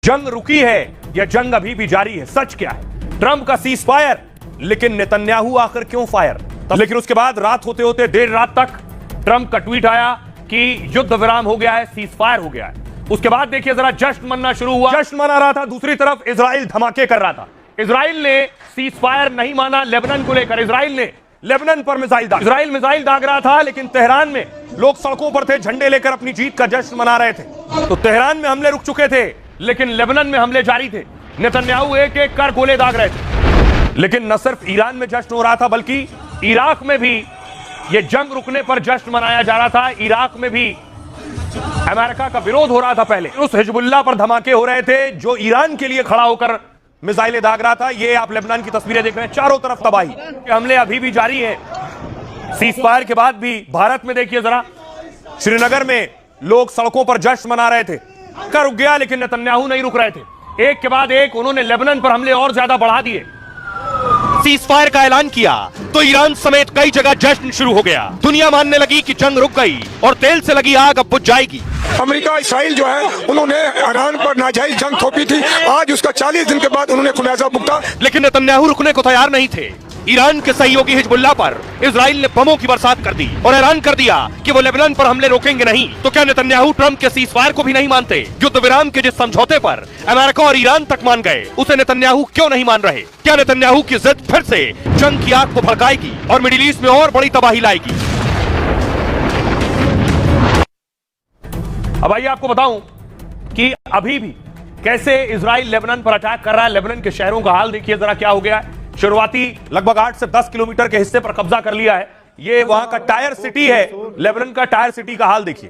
जंग रुकी है या जंग अभी भी जारी है? सच क्या है? ट्रंप का सीज फायर, लेकिन नेतन्याहू आखिर क्यों फायर? लेकिन उसके बाद रात होते होते देर रात तक ट्रंप का ट्वीट आया कि युद्ध विराम हो गया है, सीज फायर हो गया है। उसके बाद देखिए जरा जश्न मनना शुरू हुआ। जश्न मना रहा था, दूसरी तरफ इजराइल धमाके कर रहा था। इजराइल ने सीज फायर नहीं माना लेबनान को लेकर। इजराइल ने लेबनान पर मिसाइल दाग, इजराइल मिसाइल दाग रहा था, लेकिन तेहरान में लोग सड़कों पर थे, झंडे लेकर अपनी जीत का जश्न मना रहे थे। तो तेहरान में हमले रुक चुके थे, लेकिन लेबनान में हमले जारी थे। नेतन्याहू एक एक कर गोले दाग रहे थे। लेकिन न सिर्फ ईरान में जश्न हो रहा था, बल्कि इराक में भी यह जंग रुकने पर जश्न मनाया जा रहा था। इराक में भी अमेरिका का विरोध हो रहा था। पहले उस हिजबुल्लाह पर धमाके हो रहे थे जो ईरान के लिए खड़ा होकर मिसाइलें दाग रहा था। ये आप लेबनान की तस्वीरें देख रहे हैं, चारों तरफ तबाही, हमले अभी भी जारी हैं। सीज फायर के बाद भी भारत में देखिए जरा, श्रीनगर में लोग सड़कों पर जश्न मना रहे थे। का रुक गया, लेकिन नेतन्याहू नहीं रुक रहे थे। एक के बाद एक उन्होंने लेबनान पर हमले और ज्यादा बढ़ा दिए। सीज फायर का ऐलान किया तो ईरान समेत कई जगह जश्न शुरू हो गया। दुनिया मानने लगी कि जंग रुक गई और तेल से लगी आग अब बुझ जाएगी। अमेरिका इसराइल जो है उन्होंने ईरान पर नाजायज जंग थोपी थी। आज उसका 40 दिन के बाद उन्होंने खुलासा भुगता। लेकिन नेतन्याहू रुकने को तैयार नहीं थे। ईरान के सहयोगी हिजबुल्लाह पर इजराइल ने बमों की बरसात कर दी और ऐलान कर दिया कि वो लेबनान पर हमले रोकेंगे नहीं। तो क्या नेतन्याहू ट्रंप के सीज फायर को भी नहीं मानते? युद्ध विराम के जिस समझौते पर अमेरिका और ईरान तक मान गए, उसे नेतन्याहू क्यों नहीं मान रहे? क्या नेतन्याहू की जिद फिर से जंग की आग को भड़काएगी और मिडिल ईस्ट में और बड़ी तबाही लाएगी? अब आइए आपको बताऊं कि अभी भी कैसे इजराइल लेबनान पर अटैक कर रहा है। लेबनान के शहरों का हाल देखिए जरा क्या हो गया है। शुरुआती लगभग 8 से 10 किलोमीटर के हिस्से पर कब्जा कर लिया है। ये वहां का टायर सिटी है, लेबनान का टायर सिटी का हाल देखिए।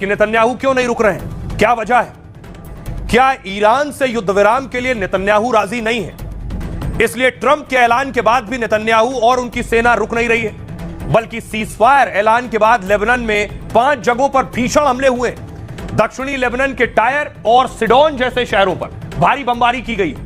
कि नेतन्याहू क्यों नहीं रुक रहे हैं? क्या वजह है? क्या ईरान से युद्ध विराम के लिए नेतन्याहू राजी नहीं है, इसलिए ट्रंप के ऐलान के बाद भी नेतन्याहू और उनकी सेना रुक नहीं रही है? बल्कि सीज फायर ऐलान के बाद लेबनान में 5 जगहों पर भीषण हमले हुए। दक्षिणी लेबनान के टायर और सिडोन जैसे शहरों पर भारी बमबारी की गई।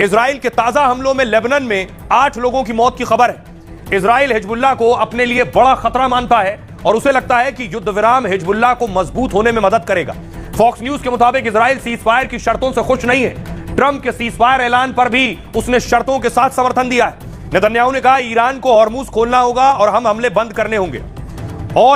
इजराइल के ताजा हमलों में लेबनान में 8 लोगों की मौत की खबर है। इजराइल हिजबुल्लाह को अपने लिए बड़ा खतरा मानता है और उसे लगता है कि युद्ध विराम हिजबुल्लाह को मजबूत होने में मदद करेगा। फॉक्स न्यूज के मुताबिक इजराइल सीज फायर की शर्तों से खुश नहीं है। ट्रंप के सीज फायर ऐलान पर भी उसने शर्तों के साथ समर्थन दिया है। नेतन्याहू ने कहा ईरान को हॉर्मुज खोलना होगा और हम हमले बंद करने होंगे। और